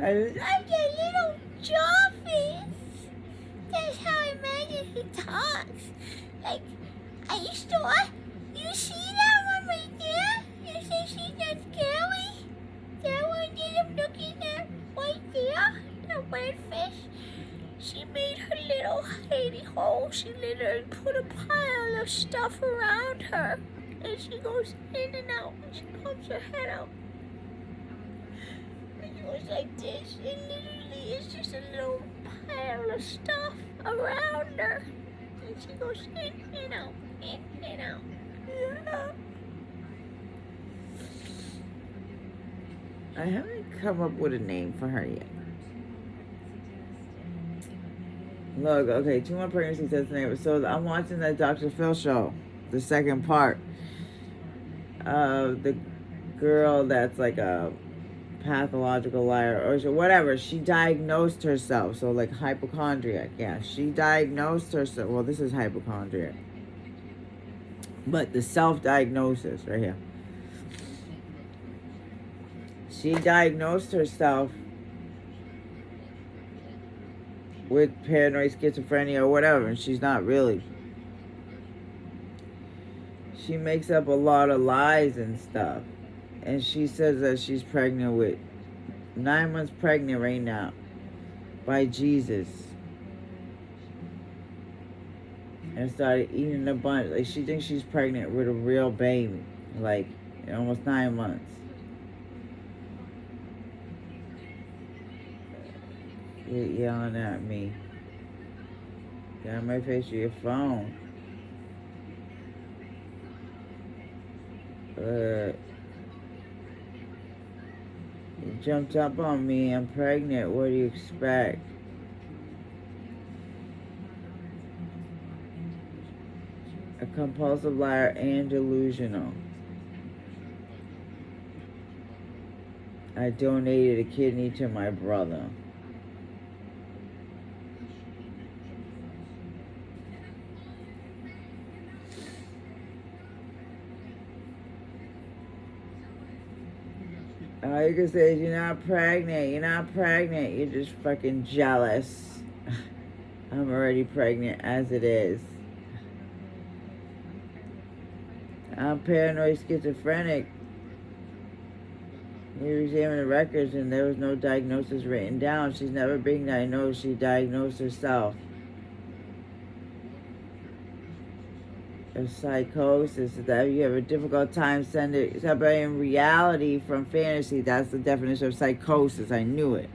I like a little jawfish. That's how I imagine he talks. Like, I used to what? You see that one right there? You say she's not scary? That one that I'm looking at right there? The red fish? She made her little hidey hole. She literally put a pile of stuff around her. And she goes in and out. And she pumps her head out. And it goes like this. It literally is just a little pile of stuff around her. And she goes in and out, in and out. Yeah. I haven't come up with a name for her yet. Look, okay, 2 more pregnancy tests in the episode. I'm watching that Dr. Phil show, the second part of the girl that's like a pathological liar or whatever. She diagnosed herself, so like hypochondriac. Yeah, she diagnosed herself. Well, this is hypochondriac, but the self-diagnosis right here. She diagnosed herself with paranoid schizophrenia or whatever, and she's not really. She makes up a lot of lies and stuff. And she says that she's pregnant with 9 months pregnant right now by Jesus. And started eating a bunch. Like, she thinks she's pregnant with a real baby. Like, in almost 9 months. You're yelling at me. Get on my face with your phone. You jumped up on me. I'm pregnant. What do you expect? A compulsive liar and delusional. I donated a kidney to my brother. All you can say is you're not pregnant. You're not pregnant. You're just fucking jealous. I'm already pregnant as it is. I'm paranoid schizophrenic. We examined the records and there was no diagnosis written down. She's never been diagnosed. She diagnosed herself. Of psychosis is that you have a difficult time separating reality from fantasy. That's the definition of psychosis. I knew it.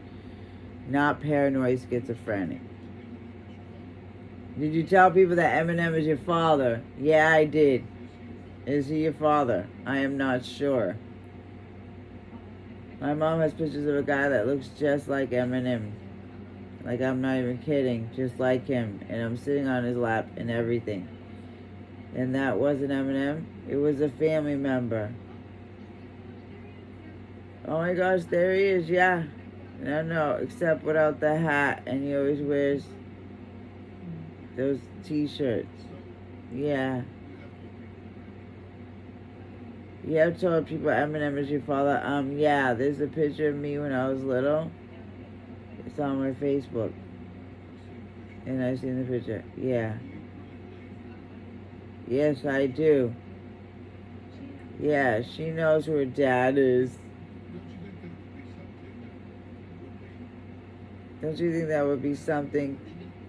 Not paranoid schizophrenic. Did you tell people that Eminem is your father? Yeah, I did. Is he your father? I am not sure. My mom has pictures of a guy that looks just like Eminem. Like, I'm not even kidding. Just like him. And I'm sitting on his lap and everything. And that wasn't Eminem. It was a family member. Oh my gosh, there he is, yeah. No, except without the hat. And he always wears those t-shirts. Yeah. You have told people Eminem is your father. Yeah, there's a picture of me when I was little. It's on my Facebook. And I've seen the picture. Yeah. Yes, I do. Yeah, she knows who her dad is. Don't you think that would be something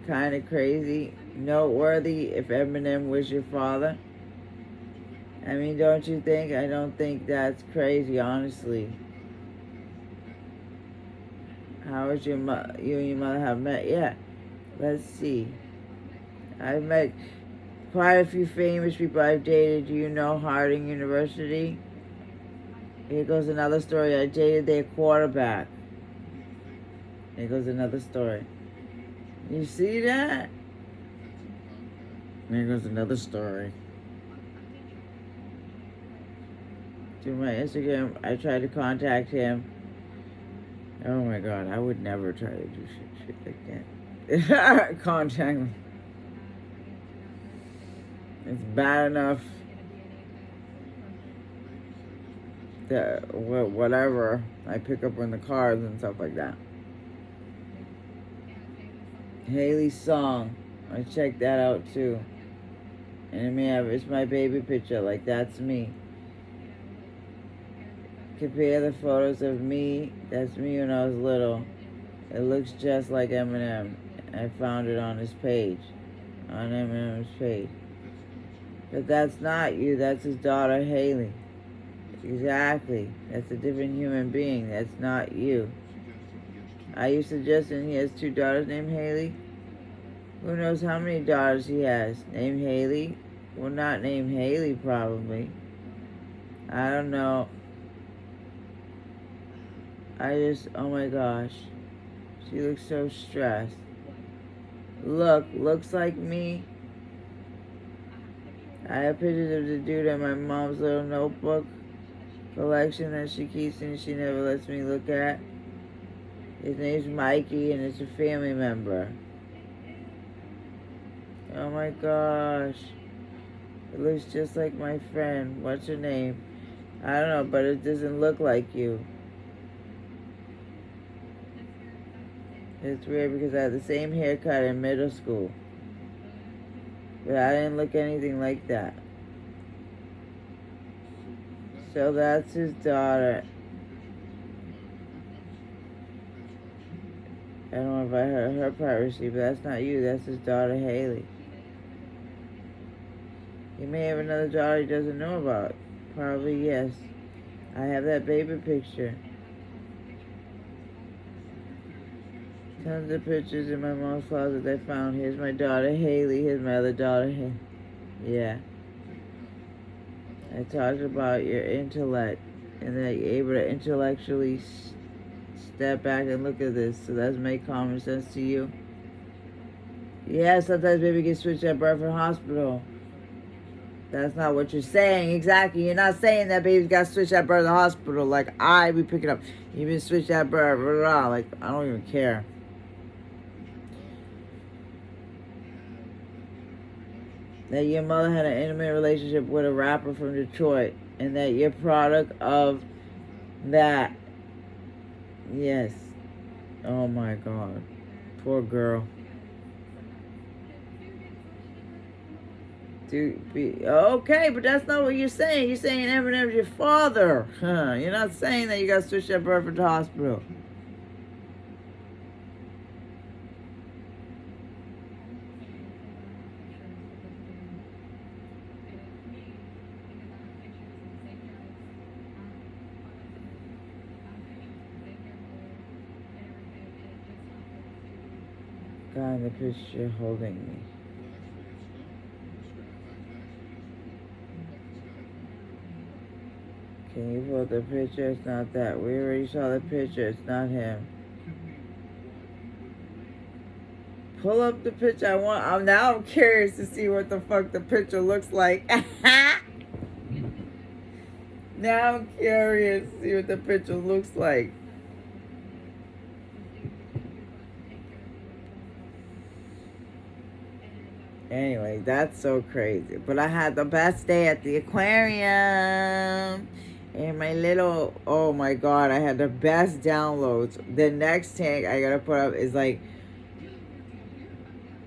kind of crazy, noteworthy, if Eminem was your father? I mean, don't you think? I don't think that's crazy, honestly. How would you and your mother have met? Yeah. Let's see. I've met quite a few famous people I've dated. Do you know Harding University? Here goes another story. I dated their quarterback. Here goes another story. You see that? Here goes another story. Through my Instagram, I tried to contact him. Oh my god, I would never try to do shit like that. Contact him. It's bad enough whatever I pick up in the cars and stuff like that. Haley's song, I checked that out too. And I mean, it's my baby picture, like that's me. Compare the photos of me, that's me when I was little. It looks just like Eminem. I found it on his page, on Eminem's page. But that's not you, that's his daughter Haley. Exactly. That's a different human being. That's not you. Are you suggesting he has two daughters named Haley? Who knows how many daughters he has? Named Haley? Well, not named Haley, probably. I don't know. Oh my gosh. She looks so stressed. Looks like me. I have pictures of the dude in my mom's little notebook collection that she keeps and she never lets me look at. His name's Mikey and it's a family member. Oh my gosh. It looks just like my friend. What's her name? I don't know, but it doesn't look like you. It's weird because I had the same haircut in middle school. But I didn't look anything like that. So that's his daughter. I don't know if I heard her privacy, but that's not you. That's his daughter, Haley. He may have another daughter he doesn't know about. Probably yes. I have that baby picture. Tons of pictures in my mom's closet I found. Here's my daughter, Haley. Here's my other daughter, Haley. Yeah. I talked about your intellect and that you're able to intellectually step back and look at this. So that's make common sense to you. Yeah, sometimes baby gets switched at birth in hospital. That's not what you're saying. Exactly. You're not saying that baby's got switched at birth in the hospital. Like, I be picking up. You've been switched at birth. Blah, blah, blah. Like, I don't even care. That your mother had an intimate relationship with a rapper from Detroit. And that you're product of that. Yes. Oh my God. Poor girl. Okay, but that's not what you're saying. You're saying Eminem's your father. Huh. You're not saying that you got switched at birth at the hospital. Guy in the picture holding me. Can you pull the picture? It's not that. We already saw the picture. It's not him. Pull up the picture. I'm curious to see what the fuck the picture looks like. Now I'm curious to see what the picture looks like. Anyway, that's so crazy. But I had the best day at the aquarium. And my little, oh my God, I had the best downloads. The next tank I gotta put up is like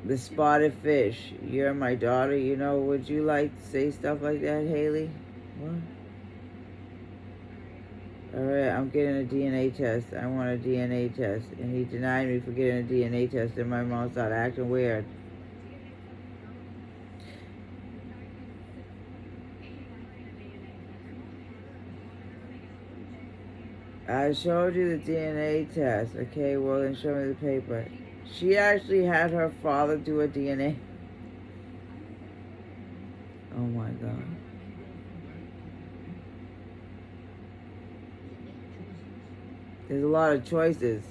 the spotted fish. You're my daughter, you know. Would you like to say stuff like that, Haley? What? Alright, I'm getting a DNA test. I want a DNA test. And he denied me for getting a DNA test. And my mom started acting weird. I showed you the DNA test. Okay, well then show me the paper. She actually had her father do a DNA. Oh my God. There's a lot of choices.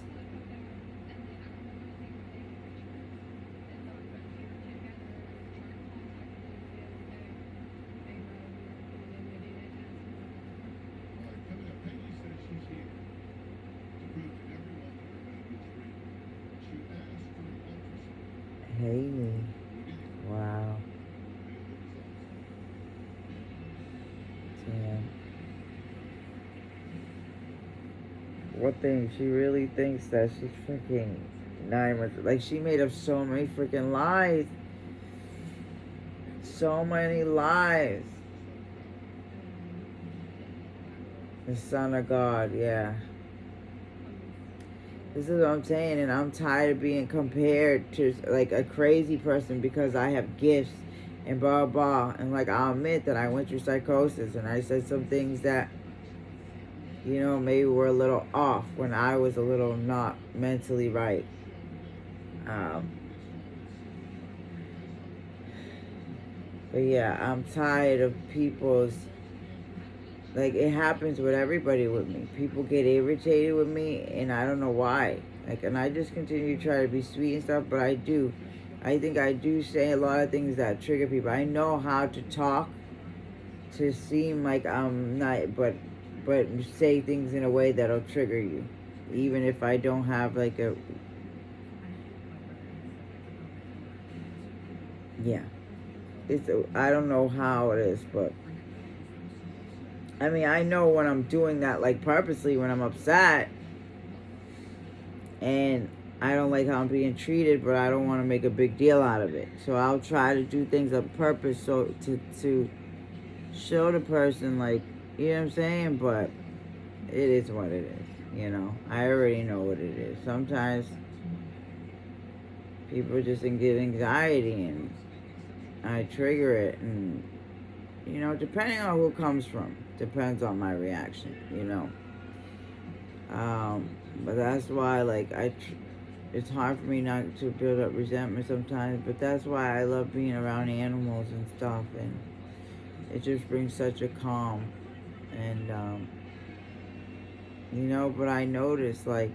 Haley. Wow. Damn. what thing? She really thinks that she's freaking 9 months. Like, she made up so many freaking lies. So many lies. The Son of God, yeah. This is what I'm saying, and I'm tired of being compared to like a crazy person because I have gifts and blah blah. And like, I'll admit that I went through psychosis and I said some things that, you know, maybe were a little off when I was a little not mentally right. But yeah, I'm tired of people's, like, it happens with everybody with me. People get irritated with me, and I don't know why. Like, and I just continue to try to be sweet and stuff, but I do. I think I do say a lot of things that trigger people. I know how to talk to seem like I'm not, but say things in a way that'll trigger you, even if I don't have like a, yeah. It's, I don't know how it is, but I mean, I know when I'm doing that, like, purposely, when I'm upset and I don't like how I'm being treated, but I don't want to make a big deal out of it. So I'll try to do things on purpose so to show the person, like, you know what I'm saying? But it is what it is, you know? I already know what it is. Sometimes people just get anxiety and I trigger it, and, you know, depending on who it comes from, depends on my reaction, you know? But that's why, like, it's hard for me not to build up resentment sometimes, but that's why I love being around animals and stuff, and it just brings such a calm, and, you know, but I notice, like,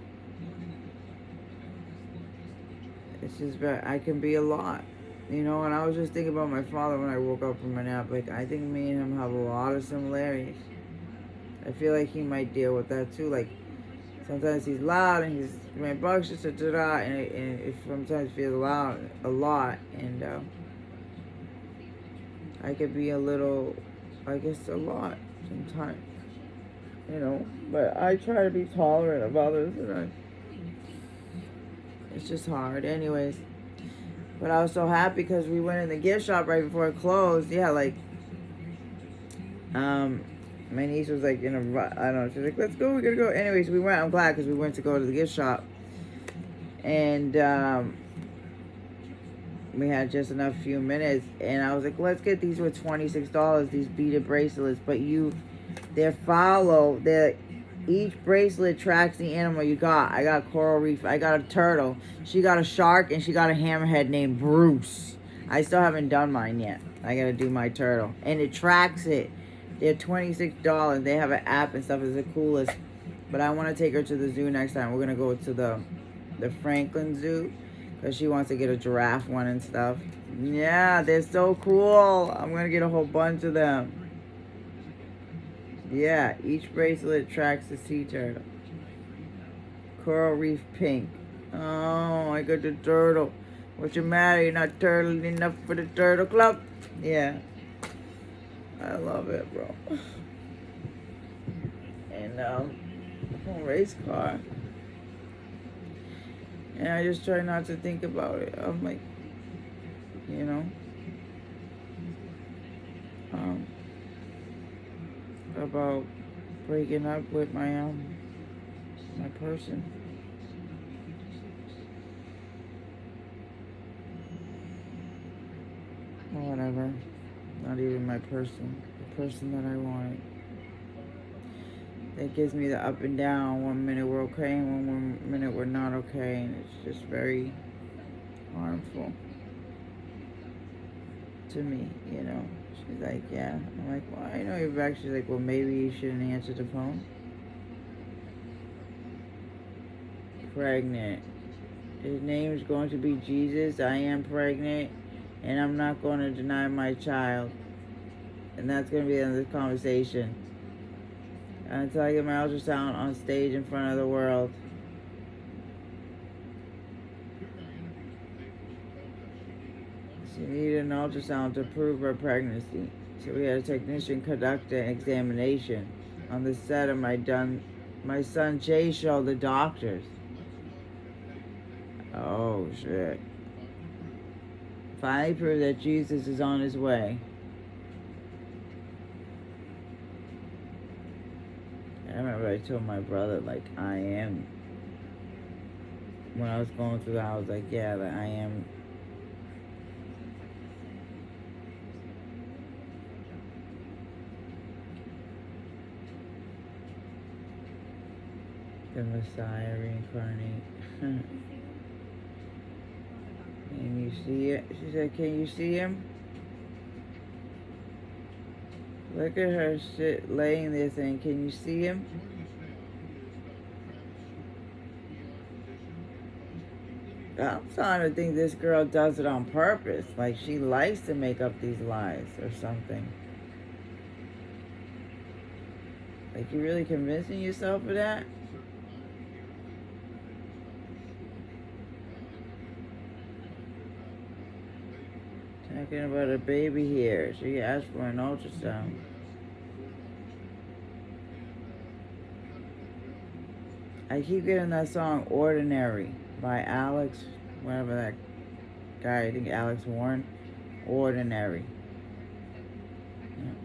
it's just very, I can be a lot, you know, and I was just thinking about my father when I woke up from my nap, like, I think me and him have a lot of similarities. I feel like he might deal with that too, like, sometimes he's loud and he's rambunctious, and it sometimes feels loud a lot, and I could be a little, I guess, a lot sometimes, you know. But I try to be tolerant of others, and it's just hard, anyways. But I was so happy because we went in the gift shop right before it closed. Yeah, like, my niece was like in a, I don't know, she's like, let's go, we gotta go. Anyways, we went. I'm glad because we went to go to the gift shop. And we had just enough few minutes. And I was like, let's get these for $26, these beaded bracelets. But each bracelet tracks the animal you got. I got coral reef, I got a turtle. She got a shark, and she got a hammerhead named Bruce. I still haven't done mine yet. I gotta do my turtle. And it tracks it. They're $26. They have an app and stuff. It's the coolest. But I want to take her to the zoo next time. We're going to go to the Franklin Zoo because she wants to get a giraffe one and stuff. Yeah, they're so cool. I'm going to get a whole bunch of them. Yeah, each bracelet tracks a sea turtle. Coral reef pink. Oh, I got the turtle. What's the matter? You're not turtle enough for the turtle club? Yeah. I love it, bro. And a race car. And I just try not to think about it. I'm like, you know, about breaking up with my person. Or whatever. Not even my person. The person that I wanted. That gives me the up and down. One minute we're okay, and one minute we're not okay. And it's just very harmful to me, you know. She's like, yeah. I'm like, well, I know you're back. She's like, well, maybe you shouldn't answer the phone. Pregnant. His name is going to be Jesus. I am pregnant. And I'm not going to deny my child. And that's going to be the end of the conversation. Until I get my ultrasound on stage in front of the world. She needed an ultrasound to prove her pregnancy. So we had a technician conduct an examination on the set of my done my son Jay showed the doctors. Oh, shit. Finally proved that Jesus is on his way. I remember I told my brother, like, I am. When I was going through that, I was like, yeah, like, I am. The Messiah reincarnate. Can you see it? She said, can you see him? Look at her laying there saying, can you see him? I'm starting to think this girl does it on purpose. Like she likes to make up these lies or something. Like you really convincing yourself of that? Talking about a baby here. She asked for an ultrasound. I keep getting that song Ordinary by Alex, whatever that guy, I think Alex Warren. Ordinary.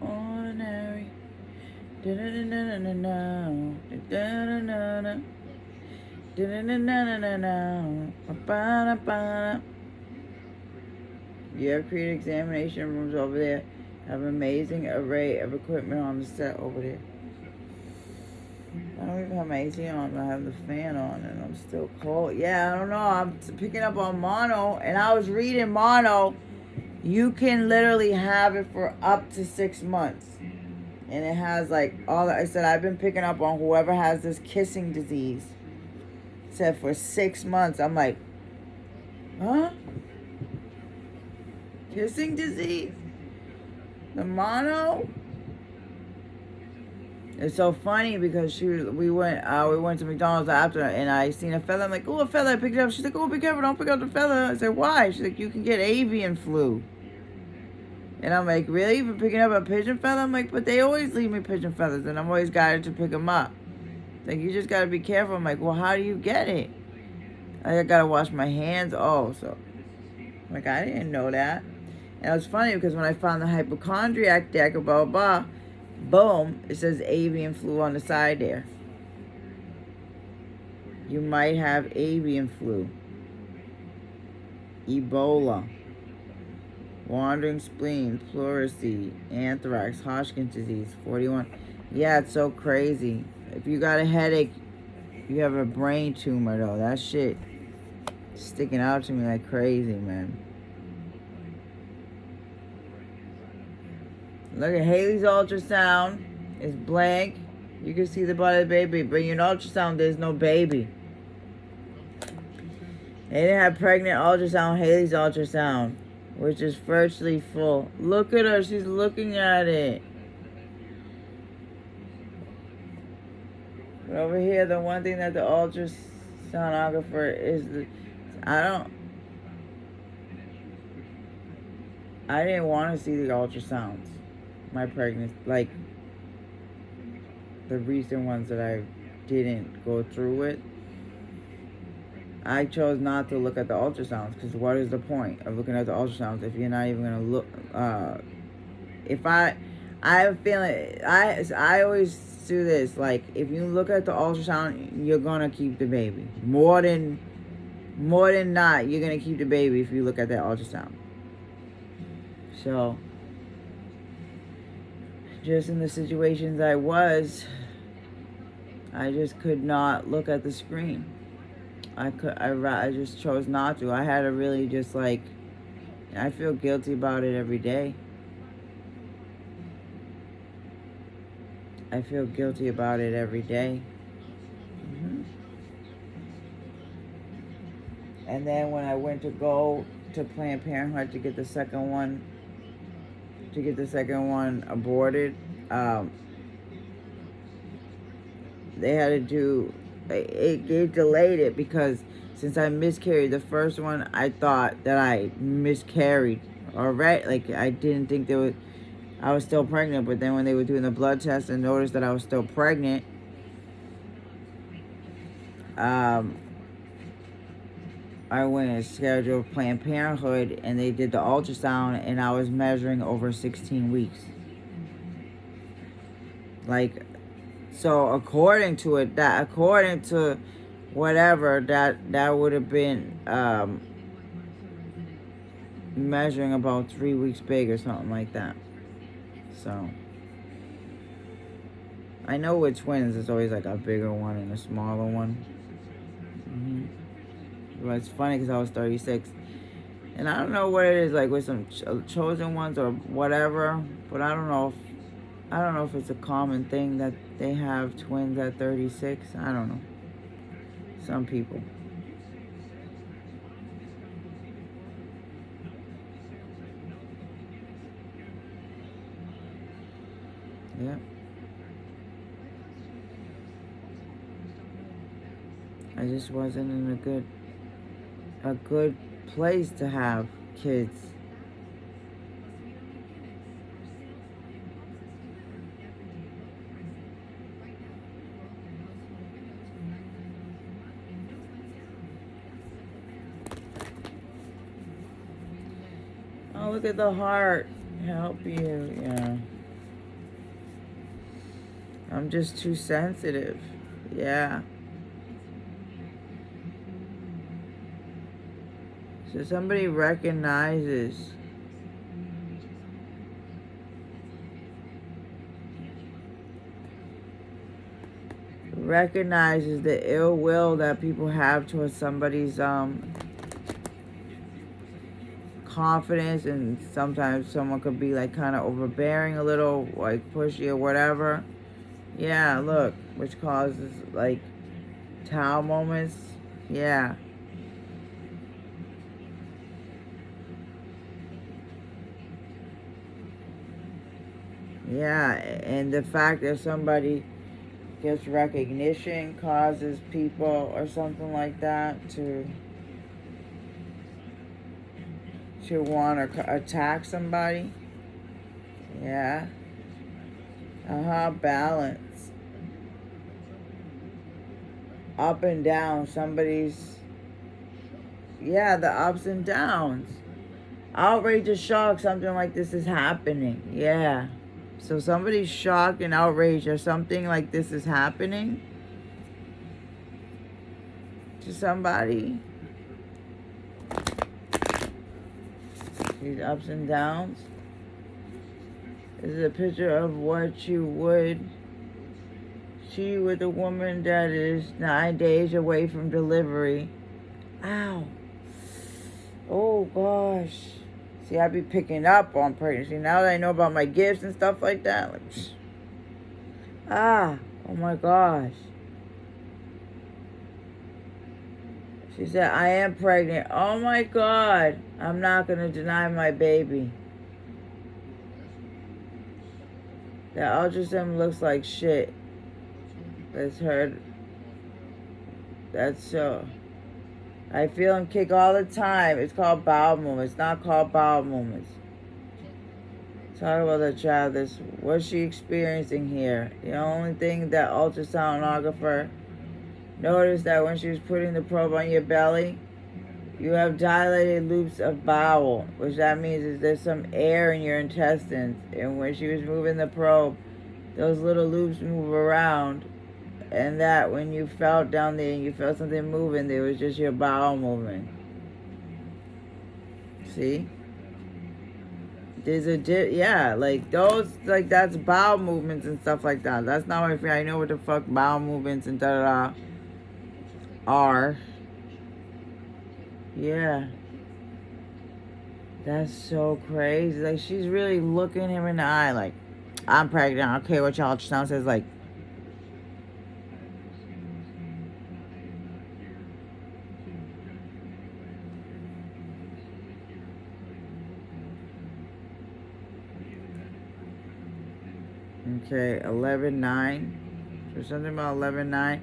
Ordinary. You have created examination rooms over there. Have an amazing array of equipment on the set over there. I don't even have my AC on, but I have the fan on and I'm still cold. Yeah, I don't know. I'm picking up on mono and I was reading mono. You can literally have it for up to 6 months. And it has like all that. I said, I've been picking up on whoever has this kissing disease. It said for 6 months. I'm like, huh? Kissing disease? The mono? It's so funny because we went to McDonald's after and I seen a fella. I'm like, oh, a fella. I picked it up. She's like, oh, be careful. Don't pick up the fella. I said, why? She's like, you can get avian flu. And I'm like, really? For picking up a pigeon feather? I'm like, but they always leave me pigeon feathers and I'm always guided to pick them up. Like, you just got to be careful. I'm like, well, how do you get it? I got to wash my hands. Oh, so. I'm like, I didn't know that. And it was funny because when I found the hypochondriac deck, blah, blah, blah, boom, it says avian flu on the side there. You might have avian flu. Ebola. Wandering spleen, pleurisy, anthrax, Hodgkin's disease, 41. Yeah, it's so crazy. If you got a headache, you have a brain tumor, though. That shit sticking out to me like crazy, man. Look at Haley's ultrasound. It's blank. You can see the body of the baby. But in ultrasound, there's no baby. They didn't have pregnant ultrasound, Haley's ultrasound, which is virtually full. Look at her. She's looking at it. But over here, the one thing that the ultrasonographer is I didn't want to see the ultrasounds. My pregnancy, like the recent ones that I didn't go through with. I chose not to look at the ultrasounds because what is the point of looking at the ultrasounds if you're not even gonna look? If I have a feeling I always do this. Like if you look at the ultrasound, you're gonna keep the baby. More than not, you're gonna keep the baby if you look at that ultrasound. So, just in the situations I just could not look at the screen. I just chose not to. I had to really just like, I feel guilty about it every day. I feel guilty about it every day. And then when I went to go to Planned Parenthood to get the second one aborted, they had to do, it delayed it because since I miscarried the first one, I thought that I miscarried already. Like I didn't think I was still pregnant, but then when they were doing the blood test and noticed that I was still pregnant, I went and scheduled Planned Parenthood, and they did the ultrasound, and I was measuring over 16 weeks. Like, so according to whatever, that would have been measuring about 3 weeks big or something like that. So I know with twins, there's always like a bigger one and a smaller one. But it's funny because I was 36. And I don't know what it is, like with some chosen ones or whatever. But I don't know if it's a common thing that they have twins at 36. I don't know. Some people. Yeah. I just wasn't in a good place to have kids. Oh, look at the heart. Help you. Yeah. I'm just too sensitive. Yeah. So somebody recognizes the ill will that people have towards somebody's confidence, and sometimes someone could be like kind of overbearing a little, like pushy or whatever. Yeah, look, which causes like towel moments. Yeah. Yeah, and the fact that somebody gets recognition causes people or something like that to want to attack somebody. Yeah. Balance. Up and down. Yeah, the ups and downs. Outrageous shock, something like this is happening. Yeah. So somebody's shocked and outraged or something like this is happening to somebody. These ups and downs. This is a picture of what you would see with a woman that is 9 days away from delivery. Ow. Oh gosh. See, I be picking up on pregnancy. Now that I know about my gifts and stuff like that. Like, oh my gosh. She said, I am pregnant. Oh my God. I'm not going to deny my baby. The ultrasound looks like shit. That's heard. That's so. I feel him kick all the time. It's called bowel movements. It's not called bowel movements. Talk about the child. What's she experiencing here? The only thing that ultrasonographer noticed that when she was putting the probe on your belly, you have dilated loops of bowel, which that means is there's some air in your intestines. And when she was moving the probe, those little loops move around. And that when you felt down there and you felt something moving, there was just your bowel moving. See? There's like those, like that's bowel movements and stuff like that. That's not my fear. I know what the fuck bowel movements and da-da-da are. Yeah. That's so crazy. Like, she's really looking him in the eye like, I'm pregnant. I don't care what your ultrasound says. Like, okay, 11-9. So something about 11-9.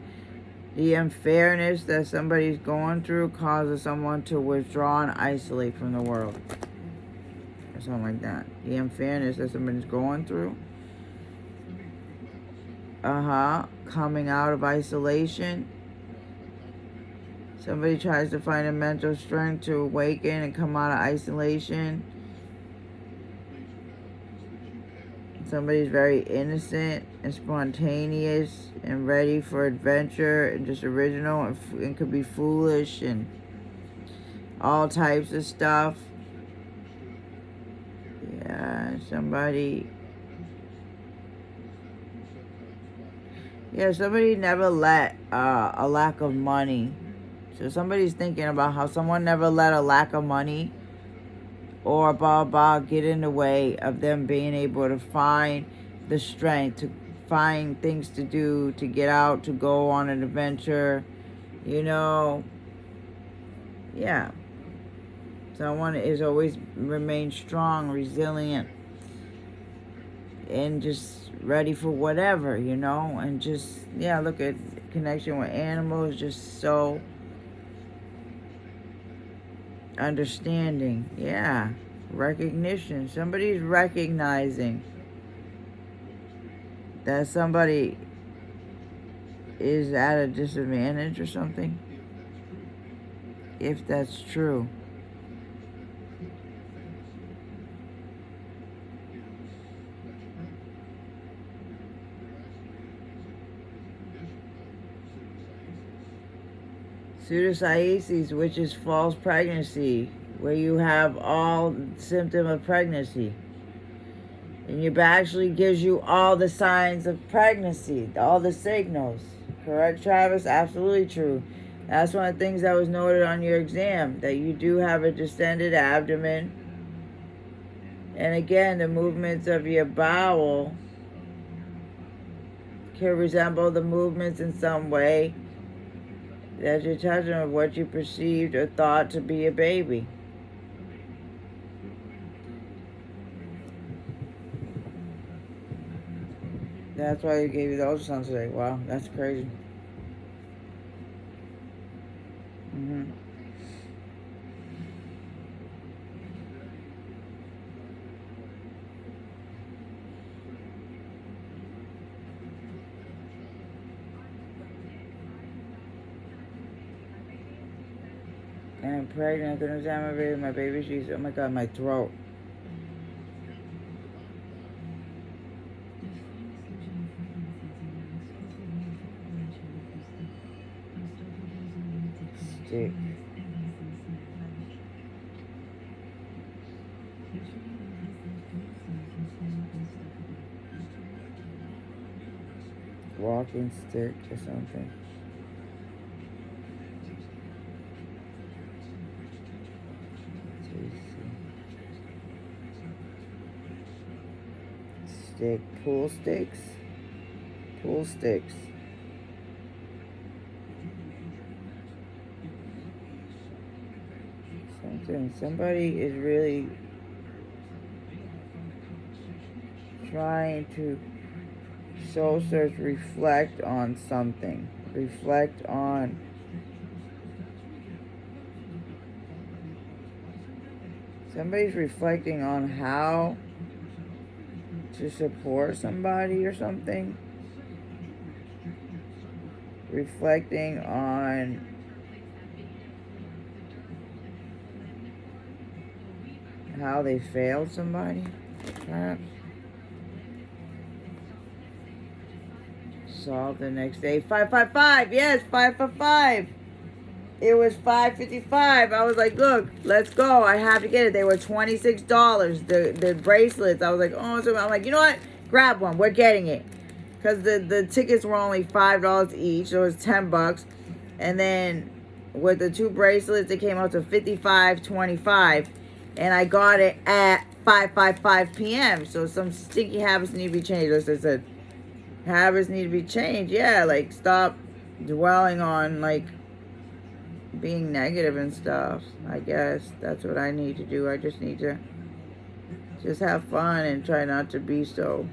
The unfairness that somebody's going through causes someone to withdraw and isolate from the world. Or something like that. The unfairness that somebody's going through. Coming out of isolation. Somebody tries to find a mental strength to awaken and come out of isolation. Somebody's very innocent and spontaneous and ready for adventure and just original and could be foolish and all types of stuff. Yeah, somebody never let a lack of money. So somebody's thinking about how someone never let a lack of money or blah get in the way of them being able to find the strength, to find things to do, to get out, to go on an adventure, yeah. Someone is always remain strong, resilient, and just ready for whatever, and just, look at connection with animals, just so understanding, recognition. Somebody's recognizing that somebody is at a disadvantage or something, if that's true. Pseudocyesis, which is false pregnancy, where you have all symptom of pregnancy. And your body actually gives you all the signs of pregnancy, all the signals. Correct, Travis? Absolutely true. That's one of the things that was noted on your exam, that you do have a distended abdomen. And again, the movements of your bowel can resemble the movements in some way that you're touching of what you perceived or thought to be a baby. That's why you gave you the ultrasound today. Wow, that's crazy. And I'm pregnant. I couldn't understand my baby. My baby, she's, oh my God, my throat. Stick. Walking stick or something. Stick. Pool sticks. Pool sticks. Somebody is really trying to soul search, reflect on something. Reflect on somebody's reflecting on how to support somebody or something. Reflecting on how they failed somebody, perhaps. Solve the next day. 555. Yes, 5 for 5. It was $5.55. I was like, look, let's go. I have to get it. They were $26. The bracelets. I was like, oh, so I'm like, you know what? Grab one. We're getting it. Because the tickets were only $5 each. So it was $10. And then with the 2 bracelets, it came out to $55.25. And I got it at 5:55 p.m. So some stinky habits need to be changed. As I said, habits need to be changed. Yeah, like stop dwelling on like being negative and stuff. I guess that's what I need to do. I just need to just have fun and try not to be so,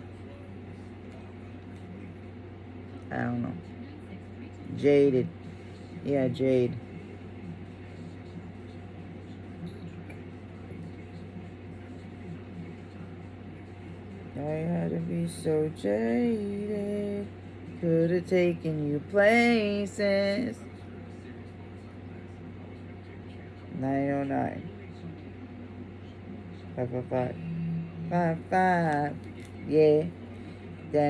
I don't know, jaded. Yeah, jade. I had to be so jaded. Could have taken you places. 909. 555. 55. Yeah. Then